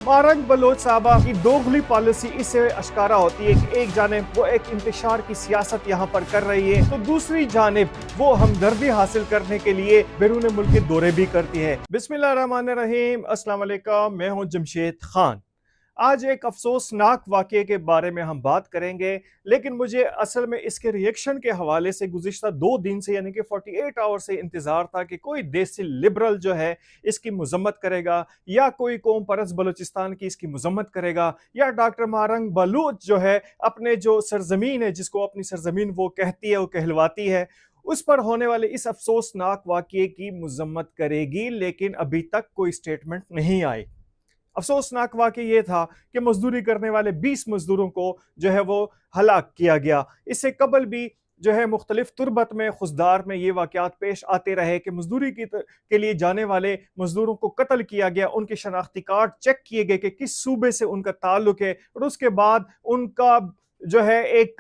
Marang Bloch साहबा की दोगली policy इससे अश्कारा होती है कि एक जानिब वो एक इंतशार की सियासत यहाँ पर कर रही है तो दूसरी जानिब वो हमदर्दी हासिल करने के लिए बैरून मुल्क के दौरे भी करती है। बिस्मिल्लाहिर्रहमानिर्रहीम, अस्सलाम वालेकुम, मैं हूँ जमशेद खान। आज एक अफसोसनाक वाक़ये के बारे में हम बात करेंगे, लेकिन मुझे असल में इसके रिएक्शन के हवाले से गुज़िश्ता 2 दिन से यानी कि 48 आवर से इंतज़ार था कि कोई देसी लिबरल जो है इसकी मज़म्मत करेगा, या कोई कौम परस्त बलूचिस्तान की इसकी मज़म्मत करेगा, या डॉक्टर मारंग बलूच जो है अपने जो सरज़मीन है, जिसको अपनी सरज़मीन वो कहती है, वो कहलवाती है, उस पर होने वाले इस अफसोसनाक वाक़ये की मज़म्मत करेगी। लेकिन अभी तक कोई स्टेटमेंट नहीं आई। अफसोसनाक वाक़या ये था कि मजदूरी करने वाले 20 मजदूरों को जो है वो हलाक किया गया। इससे कबल भी जो है मुख्तलिफ तुरबत में खुशदार में ये वाक़यात पेश आते रहे कि मजदूरी के लिए जाने वाले मजदूरों को कत्ल किया गया, उनके शनाख्ती कार्ड चेक किए गए कि किस सूबे से उनका ताल्लुक है, और उसके बाद उनका जो है एक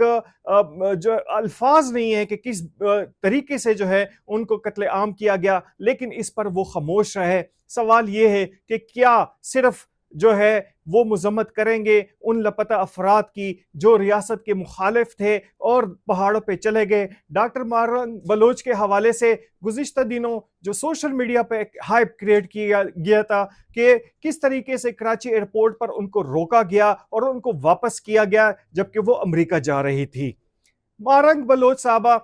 जो अल्फाज नहीं है कि किस तरीके से जो है उनको कत्ले आम किया गया, लेकिन इस पर वो खामोश रहे। सवाल ये है कि क्या सिर्फ जो है वो मजम्मत करेंगे उन लापता अफराद की जो रियासत के मुखालिफ थे और पहाड़ों पे चले गए। डॉक्टर मारंग बलोच के हवाले से गुज़िश्ता दिनों जो सोशल मीडिया पे एक हाइप क्रिएट किया गया था कि किस तरीके से कराची एयरपोर्ट पर उनको रोका गया और उनको वापस किया गया जबकि वो अमेरिका जा रही थी। मारंग बलोच साहबा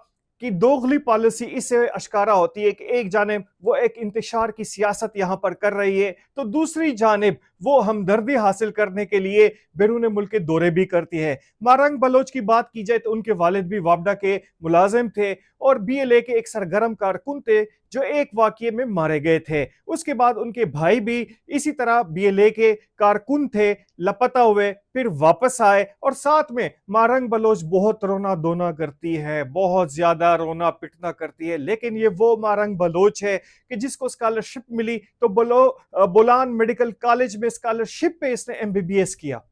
की दोगली पॉलिसी इससे अश्कारा होती है कि एक जानिब वो एक इंतशार की सियासत यहाँ पर कर रही है तो दूसरी जानिब वो हमदर्दी हासिल करने के लिए बैरून मुल्क के दौरे भी करती है। मारंग बलोच की बात की जाए तो उनके वालिद भी वापडा के मुलाजिम थे और BLA के एक सरगर्म कारकुन थे जो एक वाक़ये में मारे गए थे। उसके बाद उनके भाई भी इसी तरह BLA के कारकुन थे, लापता हुए, फिर वापस आए, और साथ में मारंग बलोच बहुत रोना धोना करती है, बहुत ज्यादा रोना पिटना करती है। लेकिन ये वो मारंग बलोच है कि जिसको स्कॉलरशिप मिली तो बोलान मेडिकल कॉलेज में स्कॉलरशिप पे इसने MBBS किया।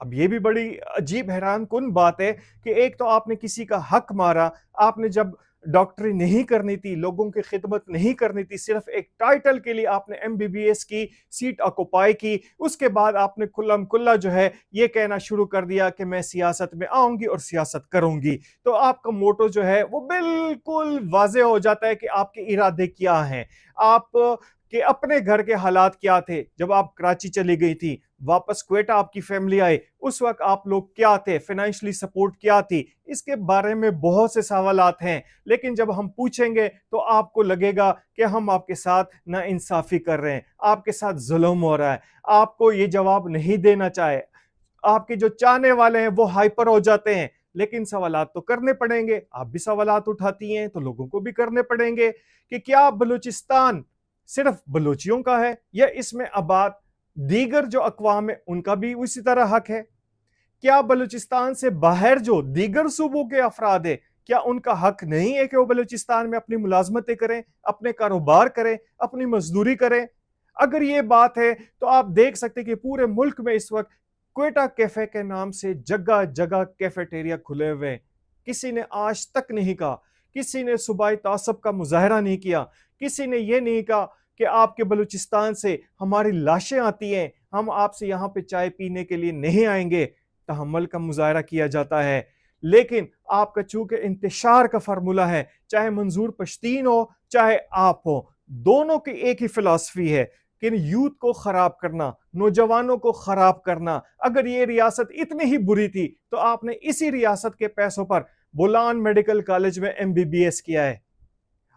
अब ये भी बड़ी अजीब हैरान कुन बात है कि एक तो आपने किसी का हक मारा, आपने जब डॉक्टरी नहीं करनी थी, लोगों की खिदमत नहीं करनी थी, सिर्फ एक टाइटल के लिए आपने MBBS की सीट ऑक्युपाई की, उसके बाद आपने खुल्लम खुल्ला जो है ये कहना शुरू कर दिया कि मैं सियासत में आऊंगी और सियासत करूंगी। तो आपका मोटो जो है वो बिल्कुल वाज़ेह हो जाता है कि आपके इरादे क्या हैं, आप कि अपने घर के हालात क्या थे जब आप कराची चली गई थी, वापस क्वेटा आपकी फैमिली आई, उस वक्त आप लोग क्या थे, फाइनेंशियली सपोर्ट क्या थी, इसके बारे में बहुत से सवालात हैं। लेकिन जब हम पूछेंगे तो आपको लगेगा कि हम आपके साथ नाइंसाफी कर रहे हैं, आपके साथ जुल्म हो रहा है। आपको ये जवाब नहीं देना चाहे, आपके जो चाहने वाले हैं वो हाइपर हो जाते हैं, लेकिन सवालात तो करने पड़ेंगे। आप भी सवालात उठाती हैं तो लोगों को भी करने पड़ेंगे कि क्या बलूचिस्तान सिर्फ बलूचियों का है या इसमें आबाद दीगर जो अक़वाम है उनका भी उसी तरह हक है? क्या बलूचिस्तान से बाहर जो दीगर सूबों के अफराद है, क्या उनका हक नहीं है कि वो बलूचिस्तान में अपनी मुलाजमतें करें, अपने कारोबार करें, अपनी मजदूरी करें? अगर ये बात है तो आप देख सकते कि पूरे मुल्क में इस वक्त क्वेटा कैफे के नाम से जगह जगह कैफेटेरिया खुले हुए हैं। किसी ने आज तक नहीं कहा, किसी ने सुबाई तासब का मुजाहरा नहीं किया, किसी ने यह नहीं कहा कि आपके बलूचिस्तान से हमारी लाशें आती हैं, हम आपसे यहाँ पे चाय पीने के लिए नहीं आएंगे। तहम्मुल का मुजाहरा किया जाता है। लेकिन आपका चूंकि इंतशार का फार्मूला है, चाहे मंजूर पश्तीन हो चाहे आप हो, दोनों की एक ही फिलॉसफी है कि यूथ को खराब करना, नौजवानों को खराब करना। अगर ये रियासत इतनी ही बुरी थी तो आपने इसी रियासत के पैसों पर बोलान मेडिकल कॉलेज में MBBS किया है।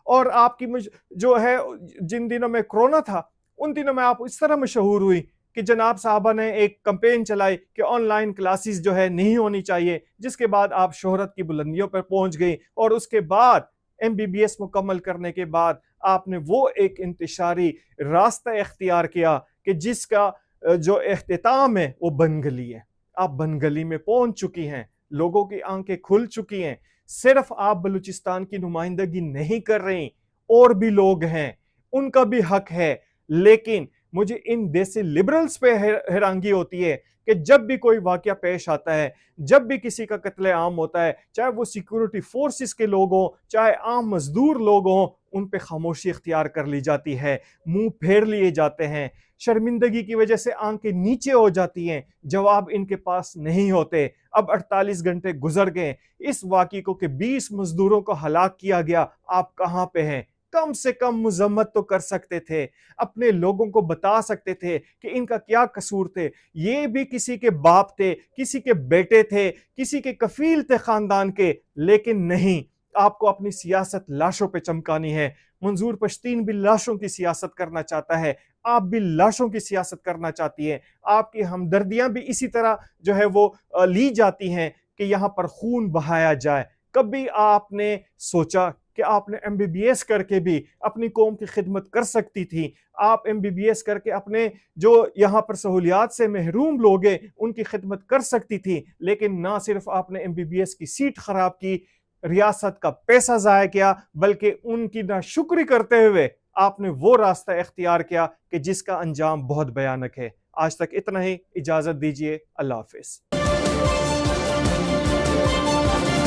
और आपकी जो है जिन दिनों में कोरोना था उन दिनों में आप इस तरह मशहूर हुई कि जनाब साहबा ने एक कैंपेन चलाई कि ऑनलाइन क्लासेस जो है नहीं होनी चाहिए, जिसके बाद आप शोहरत की बुलंदियों पर पहुंच गई, और उसके बाद MBBS मुकम्मल करने के बाद आपने वो एक इंतशारी रास्ता इख्तियार किया कि जिसका जो एख्तिताम है वो बनगली है। आप बनगली में पहुंच चुकी हैं, लोगों की आंखें खुल चुकी हैं। सिर्फ आप बलूचिस्तान की नुमाइंदगी नहीं कर रही, और भी लोग हैं, उनका भी हक है। लेकिन मुझे इन देसी लिबरल्स पे हैरानगी होती है कि जब भी कोई वाकया पेश आता है, जब भी किसी का कत्ले आम होता है, चाहे वो सिक्योरिटी फोर्सेस के लोग हों, चाहे आम मजदूर लोग हों, उन पे खामोशी इख्तियार कर ली जाती है, मुंह फेर लिए जाते हैं, शर्मिंदगी की वजह से आंखें नीचे हो जाती हैं, जवाब इनके पास नहीं होते। अब 48 घंटे गुजर गए इस वाक़ई को कि 20 मजदूरों को हलाक किया गया, आप कहां पे हैं? कम से कम मुजम्मत तो कर सकते थे, अपने लोगों को बता सकते थे कि इनका क्या कसूर थे। ये भी किसी के बाप थे, किसी के बेटे थे, किसी के कफील थे खानदान के, लेकिन नहीं, आपको अपनी सियासत लाशों पे चमकानी है। मंजूर पश्तीन भी लाशों की सियासत करना चाहता है, आप भी लाशों की सियासत करना चाहती है। आपकी हमदर्दियां भी इसी तरह जो है वो ली जाती हैं कि यहां पर खून बहाया जाए। कभी आपने सोचा कि आपने एमबीबीएस करके भी अपनी कौम की खिदमत कर सकती थी? आप एमबीबीएस करके अपने जो यहाँ पर सहूलियात से महरूम लोग हैं उनकी खिदमत कर सकती थी, लेकिन ना सिर्फ आपने एमबीबीएस की सीट खराब की, रियासत का पैसा जाया किया, बल्कि उनकी नाशुक्री करते हुए आपने वो रास्ता इख्तियार किया कि जिसका अंजाम बहुत भयानक है। आज तक इतना ही, इजाजत दीजिए, अल्लाह हाफिज।